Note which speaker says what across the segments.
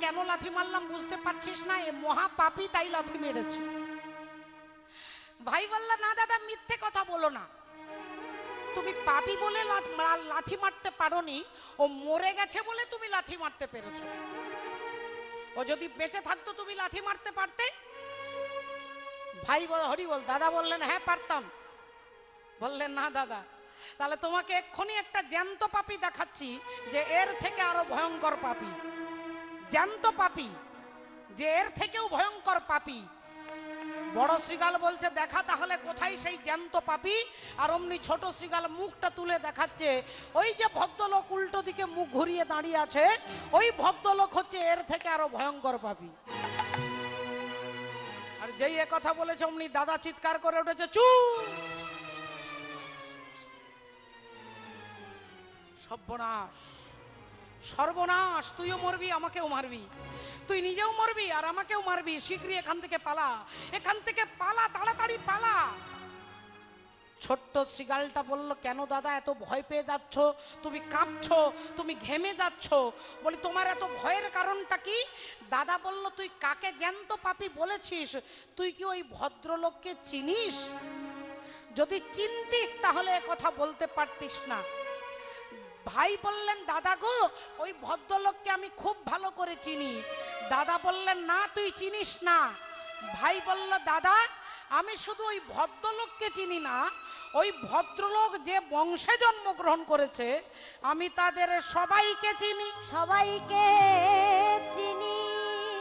Speaker 1: কেন লাথি মারলাম বুঝতে পারছিস না? এ মহা পাপী, তাই লাথি মেরেছে। ভাই বলল, না দাদা মিথ্যে কথা বলো না, তুমি পাপী বলে লাথি মারতে পারোনি, ও মরে গেছে বলে তুমি লাথি মারতে পেরেছো। ও যদি বেঁচে থাকতো তুমি লাথি মারতে পারতে? ভাই হরি বল। দাদা বললেন, হ্যাঁ পারতাম। বললেন, না দাদা, তাহলে তোমাকে এক্ষুনি একটা জ্যান্ত পাপী দেখাচ্ছি, যে এর থেকে আরো ভয়ঙ্কর পাপী। জ্যান্ত পাপী, যে এর থেকেও ভয়ঙ্কর পাপী। বড় শ্রীগাল বলছে, দেখা তাহলে কোথায় সেই জ্যান্ত পাপী। আর অমনি ছোট শ্রীগাল মুখটা তুলে দেখাচ্ছে, ওই যে ভদ্রলোক উল্টো দিকে মুখ ঘুরিয়ে দাঁড়িয়ে আছে, ওই ভদ্রলোক হচ্ছে এর থেকে আরো ভয়ঙ্কর পাপী। আর যেই এ কথা বলেছে অমনি দাদা চিৎকার করে উঠেছে, চুপ! সর্বনাশ, সর্বনাশ, তুইও মরবি, আমাকেও মারবি, তুই নিজেও মরবি আর আমাকেও মারবি, শীঘ্রই এখান থেকে পালা, এখান থেকে পালা, তাড়াতাড়ি পালা। ছোট্ট শ্রীগালটা বলল, কেন দাদা এত ভয় পেয়ে যাচ্ছ? তুমি কাঁপছো, তুমি ঘেমে যাচ্ছ। বলি, তোমার এত ভয়ের কারণটা কি? দাদা বলল, তুই কাকে জ্যান্ত পাপী বলেছিস? তুই কি ওই ভদ্রলোককে চিনিস? যদি চিনতিস তাহলে কথা বলতে পারতিস না। ভাই বললেন, দাদা গো, ওই ভদ্রলোককে আমি খুব ভালো করে চিনি। দাদা বললেন, না তুই চিনিস না। ভাই বলল, দাদা আমি শুধু ওই ভদ্রলোককে চিনি না, ওই ভদ্রলোক যে বংশে জন্মগ্রহণ করেছে আমি তাদের সবাইকে চিনি।
Speaker 2: সবাইকে চিনি।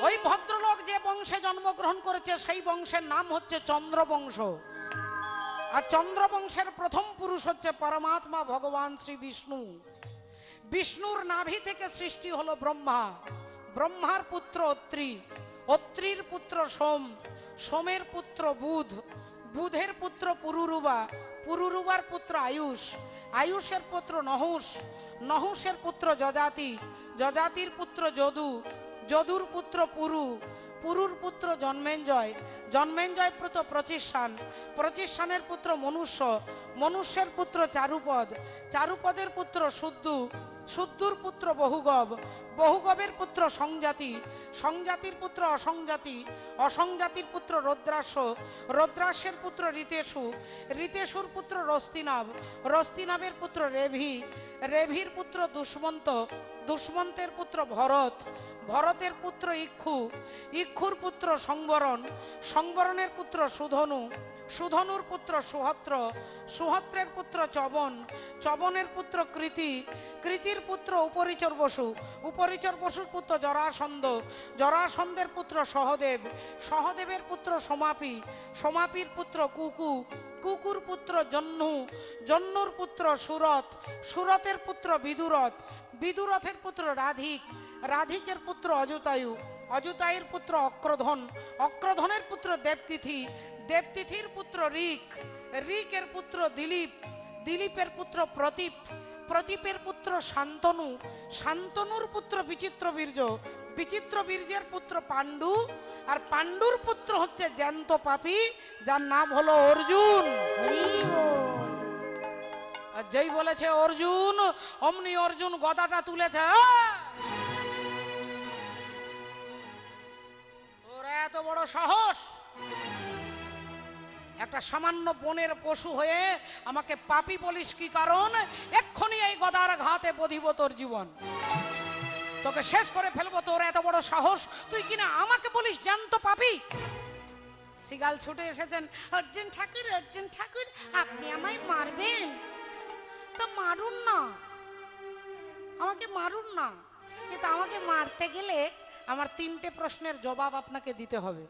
Speaker 1: ওই ভদ্রলোক যে বংশে জন্মগ্রহণ করেছে সেই বংশের নাম হচ্ছে চন্দ্রবংশ। আর চন্দ্রবংশের প্রথম পুরুষ হচ্ছে পরমাত্মা ভগবান শ্রী বিষ্ণু। বিষ্ণুর নাভি থেকে সৃষ্টি হলো ব্রহ্মা। ব্রহ্মার পুত্র অত্রি, অত্রির পুত্র সোম, সোমের পুত্র বুধ, বুধের পুত্র পুরুরুবা, পুরুরুবার পুত্র আয়ুষ, আয়ুষের পুত্র নহুষ, নহুষের পুত্র যজাতি, যজাতির পুত্র যদু, যদুর পুত্র পুরু, পুরুর পুত্র জন্মেঞ্জয়, জন্মেঞ্জয় পুত্র প্রচিষ্ঠান, প্রচিষ্ঠানের পুত্র মনুষ্য, মনুষ্যের পুত্র চারুপদ, চারুপদের পুত্র শুদ্ধু, শুদ্ধুর পুত্র বহুগব, বহুগবের পুত্র সংজাতি, সংজাতির পুত্র অসংজাতি, অসংজাতির পুত্র রৌদ্রাস্য, রৌদ্রাস্যের পুত্র ঋতেশু, ঋতেশুর পুত্র রস্তিনাভ, রস্তিনাভের পুত্র রেভি, রেভির পুত্র দুষ্মন্ত, দুষ্মন্তের পুত্র ভরত, ভরতের পুত্র ইক্ষু, ইক্ষুর পুত্র সংবরণ, সংবরণের পুত্র সুধনু, সুধনুর পুত্র সুহত্র, সুহত্রের পুত্র চবন, চবনের পুত্র কৃতি, কৃতির পুত্র উপরিচর বসু, উপরিচর বসুর পুত্র জরাসন্ধ, জরাসন্ধের পুত্র সহদেব, সহদেবের পুত্র সমাপি, সমাপির পুত্র কুকু, কুকুর পুত্র জহ্নু, জহ্নুর পুত্র সুরত, সুরতের পুত্র বিদুরথ, বিদুরথের পুত্র রাধিক, রাধিকের পুত্র অযুতায়ু, অযুতায়ুর পুত্র অক্রধন, অক্রধনের পুত্র দেবতিথি, দেবতিথির পুত্র ঋক, ঋকের পুত্র দিলীপ, দিলীপের পুত্র প্রতীপ, প্রতীপের পুত্র শান্তনু, শান্তনুর পুত্র বিচিত্র বীর্য, বিচিত্র বীর্যের পুত্র পাণ্ডু, আর পাণ্ডুর পুত্র হচ্ছে জ্যান্ত পাপী যার নাম হলো অর্জুন। আর যেই বলেছে অর্জুন অমনি অর্জুন গদাটা তুলেছে। তোর এত বড় সাহস, একটা সামান্য বনের পশু হয়ে আমাকে পাপী বলিস কি কারণ? এক্ষুনি এই গদার ঘাতে বধিব তোর জীবন, তোকে শেষ করে ফেলবো। তোর এত বড় সাহস, তুই কিনা আমাকে বলিস জ্যান্ত পাপী? শ্রীগাল ছুটে এসেছেন, অর্জুন ঠাকুর, অর্জুন ঠাকুর আপনি আমায় মারবেন? তো মারুন না, আমাকে মারুন না, কিন্তু আমাকে মারতে গেলে আমার 3টে প্রশ্নের জবাব আপনাকে দিতে হবে।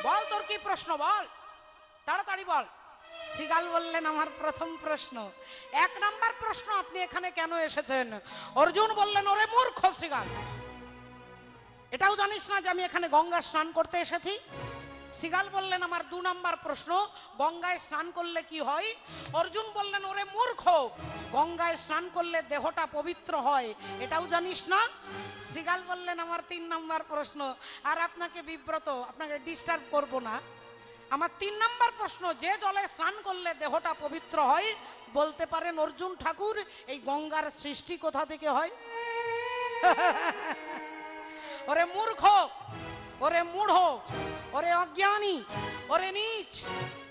Speaker 1: বল তোর কি প্রশ্ন, বল তাড়াতাড়ি বল। শ্রীগাল বললেন, আমার প্রথম প্রশ্ন, 1 নাম্বার প্রশ্ন, আপনি এখানে কেন এসেছেন? অর্জুন বললেন, ওরে মূর্খ শ্রীগাল, এটাও জানিস না যে আমি এখানে গঙ্গা স্নান করতে এসেছি? শ্রীগাল বললেন, আমার 2 নাম্বার প্রশ্ন, গঙ্গায় স্নান করলে কি হয়? অর্জুন বললেন, ওরে মূর্খ, গঙ্গায় স্নান করলে দেহটা পবিত্র হয়, এটাও জানিস না? শ্রীগাল বললেন, আমার 3 নাম্বার প্রশ্ন, আর আপনাকে বিব্রত, আপনাকে ডিস্টার্ব করব না। আমার 3 নাম্বার প্রশ্ন, যে জলে স্নান করলে দেহটা পবিত্র হয়, বলতে পারেন অর্জুন ঠাকুর এই গঙ্গার সৃষ্টি কোথা থেকে হয়? ওরে মূর্খ, ওরে মূঢ়, ওরে অজ্ঞানী, ওরে নীচ,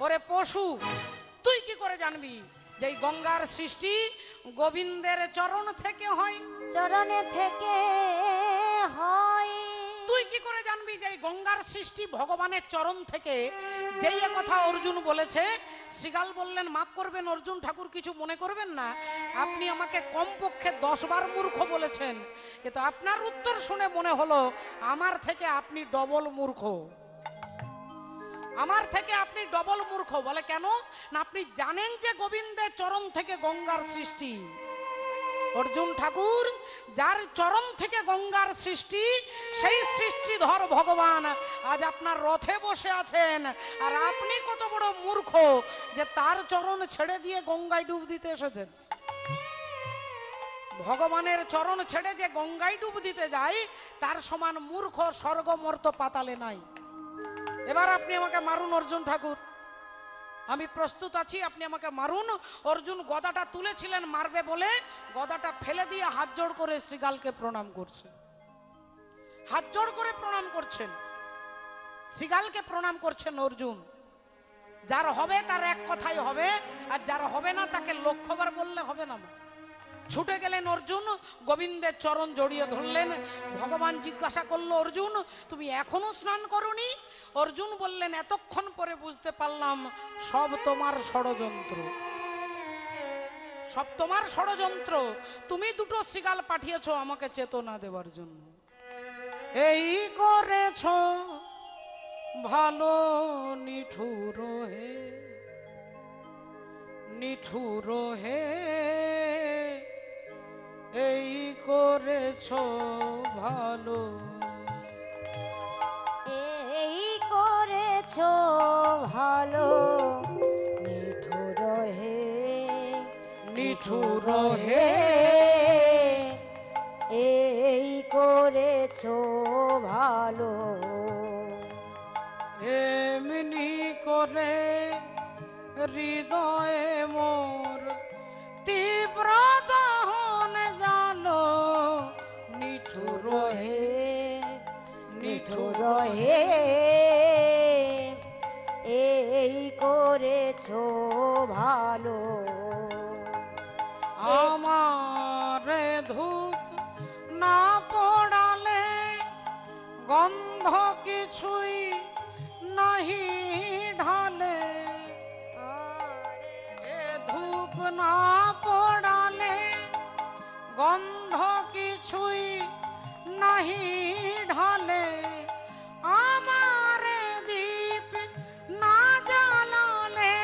Speaker 1: ওরে পশু, তুই কি করে জানবি যে এই গঙ্গার সৃষ্টি গোবিন্দের চরণ থেকে হয়?
Speaker 2: চরণে থেকে হয়।
Speaker 1: তুই কি করে জানবি যে এই গঙ্গার সৃষ্টি ভগবানের চরণ থেকে? যেই এ কথা অর্জুন বলেছে, শ্রীগাল বললেন, মাফ করবেন অর্জুন ঠাকুর, কিছু মনে করবেন না, আপনি আমাকে কমপক্ষে 10 বার মূর্খ বলেছেন, কিন্তু আপনার উত্তর শুনে মনে হলো আমার থেকে আপনি ডবল মূর্খ। আমার থেকে আপনি ডবল মূর্খ। বলে কেন? না আপনি জানেন যে গোবিন্দের চরণ থেকে গঙ্গার সৃষ্টি। অর্জুন ঠাকুর, যার চরণ থেকে গঙ্গার সৃষ্টি, সেই সৃষ্টিধর ভগবান আজ আপনার রথে বসে আছেন, আর আপনি কত বড় মূর্খ যে তার চরণ ছেড়ে দিয়ে গঙ্গায় ডুব দিতে এসেছেন। ভগবানের চরণ ছেড়ে যে গঙ্গায় ডুব দিতে যায়, তার সমান মূর্খ স্বর্গ মর্ত পাতালে নাই। এবার আপনি আমাকে মারুন অর্জুন ঠাকুর, আমি প্রস্তুত আছি, আপনি আমাকে মারুন। অর্জুন গদাটা তুলেছিলেন মারবে বলে, গদাটা ফেলে দিয়ে হাত জোড় করে শ্রীগালকে প্রণাম করছে। হাত জোড় করে প্রণাম করছেন, শ্রীগালকে প্রণাম করছেন অর্জুন। যার হবে তার এক কথাই হবে, আর যার হবে না তাকে লক্ষ্যবার বললে হবে না। ছুটে গেলেন অর্জুন, গোবিন্দের চরণ জড়িয়ে ধরলেন। ভগবান জিজ্ঞাসা করলো, অর্জুন তুমি এখনো স্নান করোনি? অর্জুন বললেন, এতক্ষণ পরে বুঝতে পারলাম সব তোমার ষড়যন্ত্র, সব তোমার ষড়যন্ত্র। তুমি দুটো শ্রীগাল পাঠিয়েছো আমাকে চেতনা দেওয়ার জন্য। এই করেছ ভালো নিঠুর হে, নিঠুর হে, এই করেছ ভালো,
Speaker 2: এই করেছ ভালো নিঠুর হে,
Speaker 1: নিঠুর হে,
Speaker 2: এই করেছ ভালো।
Speaker 1: এমনি করে হৃদয়ে মোর তীব্র দহন জানো, নিঠুর হে, নিঠুর হে,
Speaker 2: এই করেছ ভালো।
Speaker 1: আমার ধূপ না পড়ালে গন্ধ কিছুই নাহি ঢালে, এ ধূপ না পড়ালে গন্ধ কিছুই নাহি ঢালে, আমার দীপ না জ্বালালে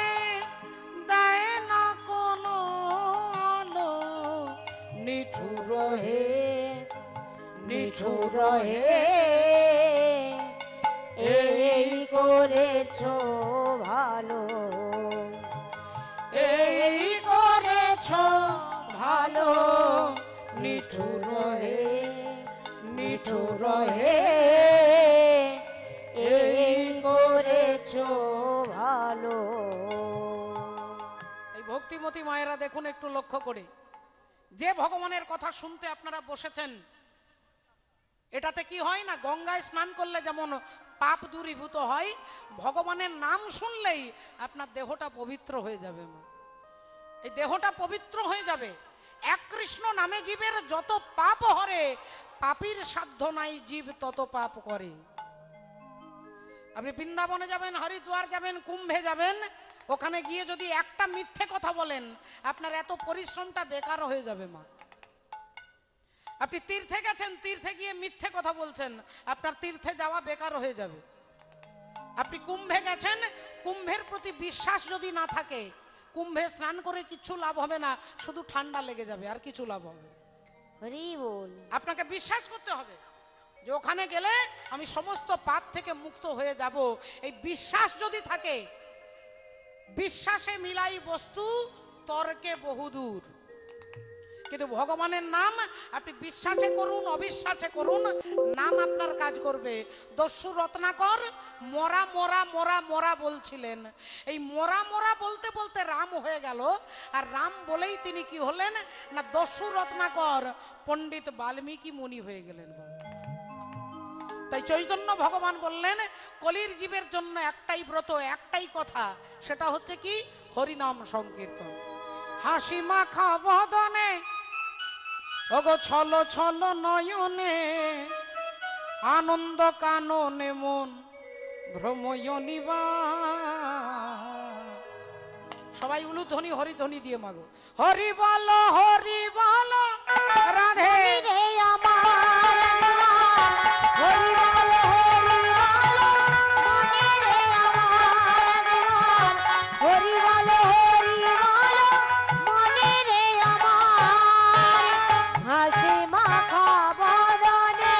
Speaker 1: দেয় না কোনো আলো, নিঠুর হে, নিঠুর হে,
Speaker 2: এই করেছ ভালো,
Speaker 1: এই করেছ ভালো, নিঠুর হে, নিঠুর হে,
Speaker 2: এই করেছ ভালো।
Speaker 1: এই ভক্তিমতী মায়েরা দেখুন একটু লক্ষ্য করে, যে ভগবানের কথা শুনতে আপনারা বসেছেন, এটাতে কি হয় না, গঙ্গায় স্নান করলে যেমন পাপ দূরীভূত হয়, ভগবানের নাম শুনলেই আপনার দেহটা পবিত্র হয়ে যাবে। এই দেহটা পবিত্র হয়ে যাবে। এক কৃষ্ণ নামে জীবের যত পাপ হরে, পাপীর সাধ্য নাই জীব তত পাপ করে। আপনি বৃন্দাবনে যাবেন, হরিদ্বার যাবেন, কুম্ভে যাবেন, ওখানে গিয়ে যদি একটা মিথ্যে কথা বলেন, আপনার এত পরিশ্রমটা বেকার হয়ে যাবে মা। আপনি তীর্থে গেছেন, তীর্থে গিয়ে মিথ্যে কথা বলছেন, আপনার তীর্থে যাওয়া বেকার হয়ে যাবে। আপনি কুম্ভে গেছেন, কুম্ভের প্রতি বিশ্বাস যদি না থাকে, কুম্ভে স্নান করে কিছু লাভ হবে না, শুধু ঠান্ডা লেগে যাবে, আর কিছু লাভ হবে।
Speaker 2: হরি বল।
Speaker 1: আপনাকে বিশ্বাস করতে হবে যে ওখানে গেলে আমি সমস্ত পাপ থেকে মুক্ত হয়ে যাব। এই বিশ্বাস যদি থাকে, বিশ্বাসে মিলাই বস্তু তর্কে বহুদূর। কিন্তু ভগবানের নাম আপনি বিশ্বাসে করুন অবিশ্বাসে করুন, নাম আপনার কাজ করবে। দস্যু রত্নাকর মরা মরা মরা মরা বলছিলেন, এই মরা মরা বলতে বলতে রাম হয়ে গেল, আর রাম বলেই তিনি কি হলেন না, দস্যু রত্নাকর পণ্ডিত বাল্মীকি মুনি হয়ে গেলেন। তাই চৈতন্য ভগবান বললেন কলির জীবের জন্য একটাই ব্রত, একটাই কথা, সেটা হচ্ছে কি হরিনাম সংকীর্তন। হাসি মাখা বদনে ওগো ছল ছল নয়নে, আনন্দ কাননে মন ভ্রময়নিবা। সবাই উলুধ্বনি হরিধ্বনি দিয়ে মাগো, হরি বলো রাধে
Speaker 2: রে আমার হরি বলো মনে রে আমার হরি বলো মনে রে আমার হাসি মাখা বদনে।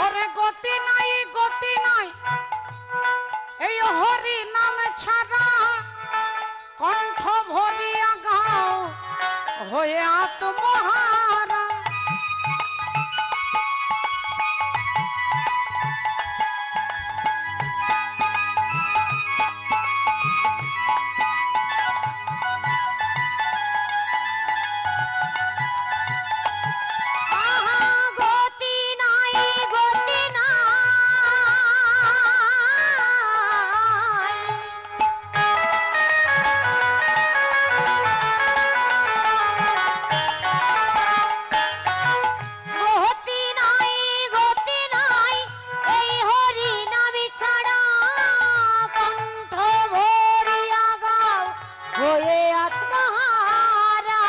Speaker 1: ওরে গতি নাই এই হরি নাম ছাড়া, কণ্ঠ ভরিয়া গাও হয়ে আত্মহারা।
Speaker 2: আহা গতি নাই গতি নাই এই হরি নামে ছাড়া, কণ্ঠ ভরিয়া গাও হয়ে আত্মহারা।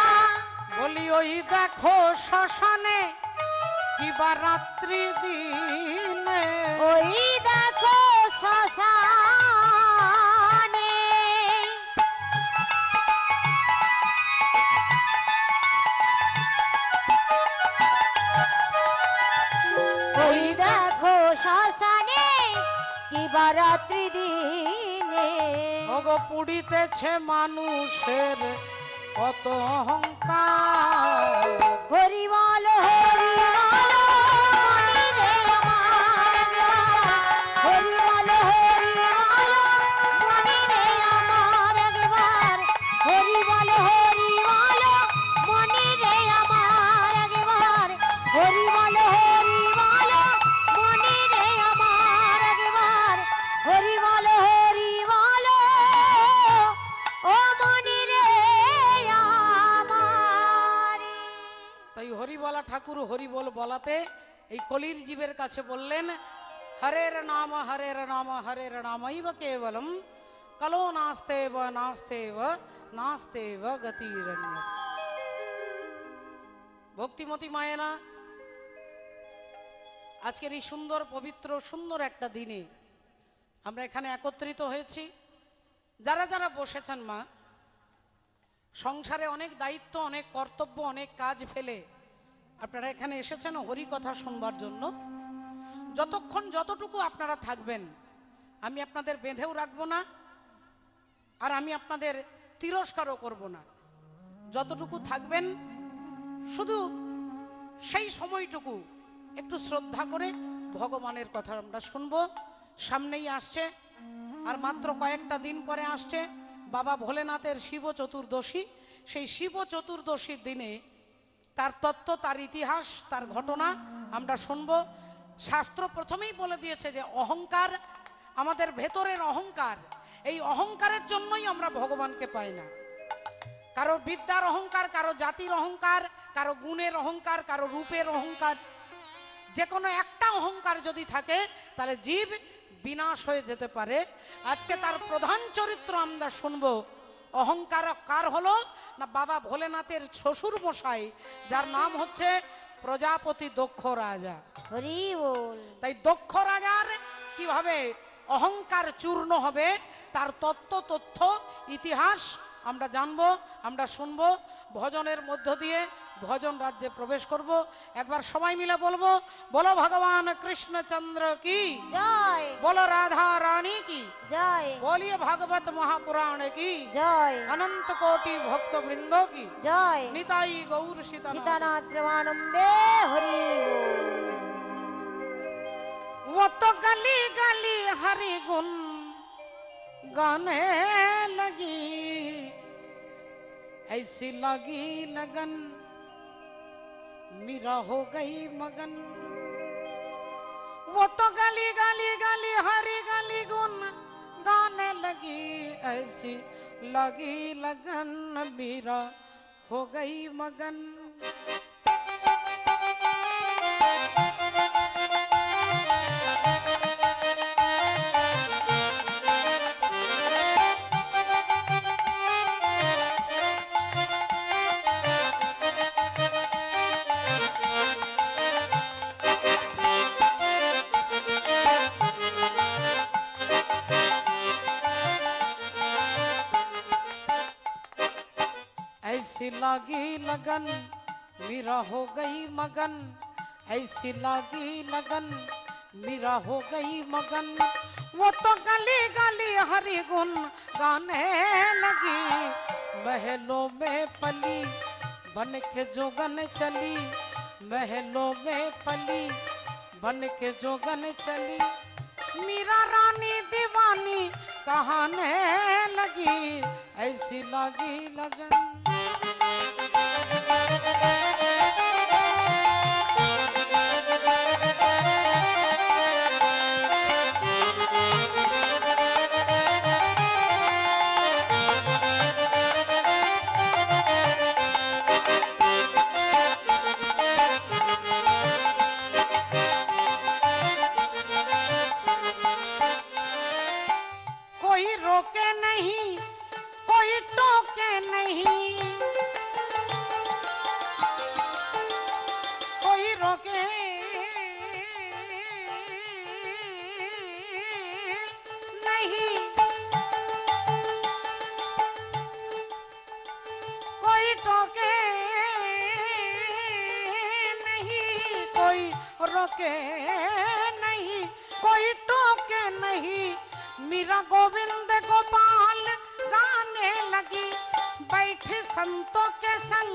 Speaker 1: বলি ওই দেখো শ্মশানে কিবা রাত্রি দিনে,
Speaker 2: ওই দেখো শ্মশানে ওই দেখো শ্মশানে কিবা রাত্রি দিনে।
Speaker 1: ওগো পুড়িতেছে মানুষের কত অহংকার।
Speaker 2: হরি বলো মনে রে আমার, হরি বলো মনে রে আমার একবার, হরি বলো মনে রে আমার একবার, হরি বলো মনে রে আমার একবার, হরি বলো ও মনে রে আমার।
Speaker 1: তাই হরিবলা ঠাকুর হরিবল বলাতে এই কলির জীবের কাছে বললেন, হরের নাম হরের নামৈব কেবলম, কলো নাস্তেব গতিরন্য। ভক্তিমতী মায়েরা, আজকের এই সুন্দর পবিত্র সুন্দর একটা দিনে আমরা এখানে একত্রিত হয়েছি। যারা যারা বসেছেন মা, সংসারে অনেক দায়িত্ব, অনেক কর্তব্য, অনেক কাজ ফেলে আপনারা এখানে এসেছেন হরি কথা শুনবার জন্য। যতক্ষণ যতটুকু আপনারা থাকবেন আমি আপনাদের বেঁধেও রাখবো না, আর আমি আপনাদের তিরস্কারও করব না। যতটুকু থাকবেন শুধু সেই সময়টুকু একটু শ্রদ্ধা করে ভগবানের কথা আমরা শুনবো। সামনেই আসছে, আর মাত্র কয়েকটা দিন পরে আসছে বাবা ভোলেনাথের শিব চতুর্দশী। সেই শিব চতুর্দশীর দিনে তার তত্ত্ব, তার ইতিহাস, তার ঘটনা আমরা শুনবো। শাস্ত্র প্রথমেই বলে দিয়েছে যে অহংকার, আমাদের ভেতরের অহংকার, এই অহংকারের জন্যই আমরা ভগবানকে পাই না। কারো বিদ্যার অহংকার, কারো জাতির অহংকার, কারো গুণের অহংকার, কারো রূপের অহংকার, যে কোনো একটা অহংকার যদি থাকে তাহলে জীব বিনাশ হয়ে যেতে পারে। আজকে তার প্রধান চরিত্র আমরা শুনবো। অহংকার কার হলো না, বাবা ভোলেনাথের শ্বশুর মশাই, যার নাম হচ্ছে প্রজাপতি দক্ষ রাজা।
Speaker 2: হরি বল।
Speaker 1: তাই দক্ষ রাজার কিভাবে অহংকার চূর্ণ হবে তার তত্ত্ব, তথ্য, ইতিহাস আমরা জানবো, আমরা শুনবো। ভজনের মধ্য দিয়ে ভজন রাজ্যে প্রবেশ করব। একবার সবাই মিলে বলবো, বলো ভগবান কৃষ্ণচন্দ্র কি
Speaker 2: জয়
Speaker 1: बोलो राधा रानी की
Speaker 2: জয়
Speaker 1: बोलिए भागवत महापुराण की
Speaker 2: জয়
Speaker 1: अनंत कोटि भक्त वृंदों की
Speaker 2: জয়
Speaker 1: निताई गौर सीता
Speaker 2: सीतानाथ प्रमानंदे हरि
Speaker 1: वो तो गली गली हरि गुण गाने लगी ऐसी लगी लगन मेरा हो गई मगन। वो तो गली गली गली हरी गली गुन गाने लगी ऐसी लगी लगन मेरा हो गई मगन। ऐसी लागी लगन मेरा हो गई मगन ऐसी लागी लगन मेरा हो गई मगन। वो तो गली गली हरि गुण गाने लगी महलों में पली बन के जोगन चली महलों में पली बन के जोगन चली मीरा रानी दीवानी कहाने लगी ऐसी लागी लगन। कोई रोके नहीं कोई टोके नहीं कोई रोके नहीं कोई टोके नहीं कोई रोके नहीं कोई टोके नहीं मीरा गोविंद गोपाल गाने लगी बैठी संतों के संग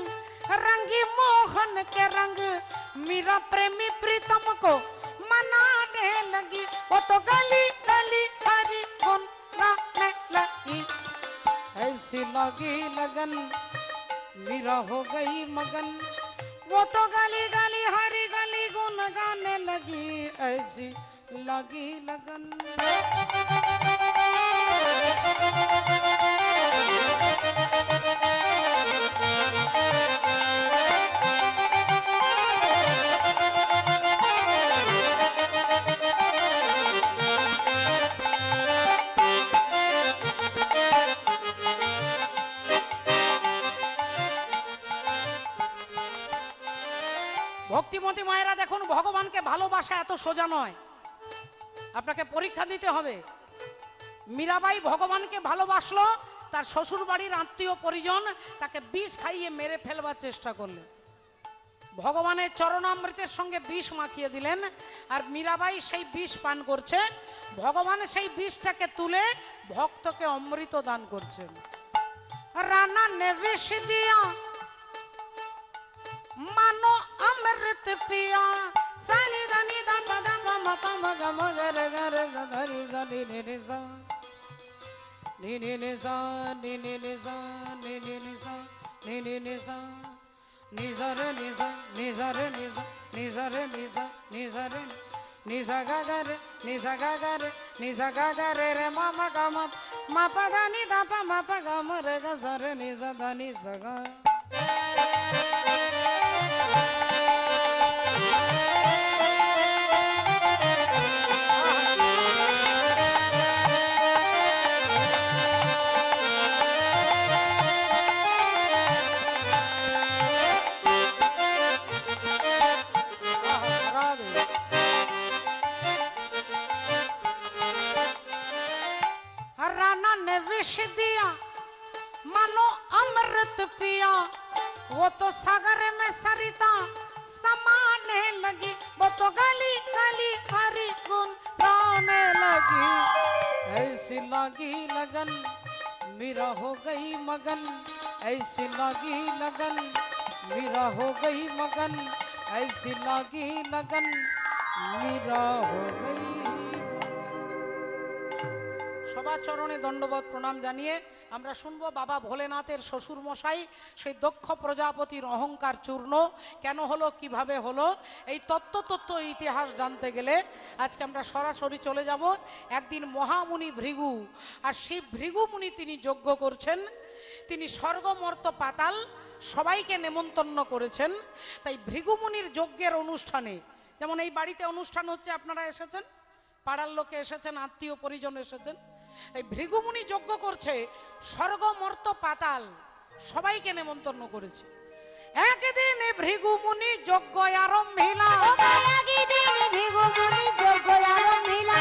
Speaker 1: रंगी मोहन के रंग मीरा प्रेमी प्रीतम को मनाने लगी। वो तो गली गली हरी गुन गाने लगी ऐसी लगी लगन मीरा हो गई मगन। वो तो गली गली हरी गली गुन गाने लगी ऐसी लगी लगन। ভক্তিমতী মায়েরা দেখুন, ভগবানকে ভালোবাসা এত সোজা নয়, আপনাকে পরীক্ষা দিতে হবে। মীরাবাই ভগবানকে ভালোবাসলো, তার শ্বশুর বাড়ির আত্মীয় পরিজন তাকে বিষ খাইয়ে মেরে ফেলবার চেষ্টা করলেন। ভগবানের চরণামৃতের সঙ্গে বিষ মাখিয়ে দিলেন, আর মীরাবাই সেই বিষ পান করছে। ভগবান সেই বিষটাকে তুলে ভক্তকে অমৃত দান করছেন। রানা ने विष दिया मानो अमृत पिया सानी दानी दा पदा पम पम गम गर गर धरी धरी रे सा नी नी नी सा नी नी नी सा नी नी नी सा नी नी नी सा नी सा रे नी सा नी सा रे नी सा नी सा रे नी सा नी सा रे नी सा गा गा रे नी सा गा गा रे नी सा गा गा रे रे मा मा गा मा मा पा दा नी दा पा मा पा गा म रे गा सा रे नी सा दा नी सा गा। राना ने विष दिया मानो अमृत पिया वो तो सागर में सरिता समाने लगी, वो तो गली गली हरी गुन गाने लगी। ऐसी लगी लगन मेरा हो गई मगन, ऐसी लगी लगन मेरा हो गई मगन, ऐसी लगी लगन मेरा हो गई। সবার চরণে দণ্ডবত প্রণাম জানিয়ে আমরা শুনবো বাবা ভোলেনাথের শ্বশুর মশাই সেই দক্ষ প্রজাপতির অহংকার চূর্ণ কেন হলো, কিভাবে হলো, এই তত্ত্ব ইতিহাস জানতে গেলে আজকে আমরা সরাসরি চলে যাব একদিন মহামুনি ভৃগু। আর সেই ভৃগু মুনি তিনি যজ্ঞ করছেন, তিনি স্বর্গ মর্ত পাতাল সবাইকে নেমন্তন্ন করেছেন। তাই ভৃগু মুনির যজ্ঞের অনুষ্ঠানে, যেমন এই বাড়িতে অনুষ্ঠান হচ্ছে, আপনারা এসেছেন, পাড়ার লোকে এসেছেন, আত্মীয় পরিজন এসেছেন। এই ভৃগুমুনি যজ্ঞ করছে, স্বর্গ মর্ত পাতাল সবাইকে নেমন্তন্ন করেছে। একদিন ভৃগুমুনি যজ্ঞ আরম্ভিলা,
Speaker 2: একদিন ভৃগু মুনি যজ্ঞ আরম্ভিলা।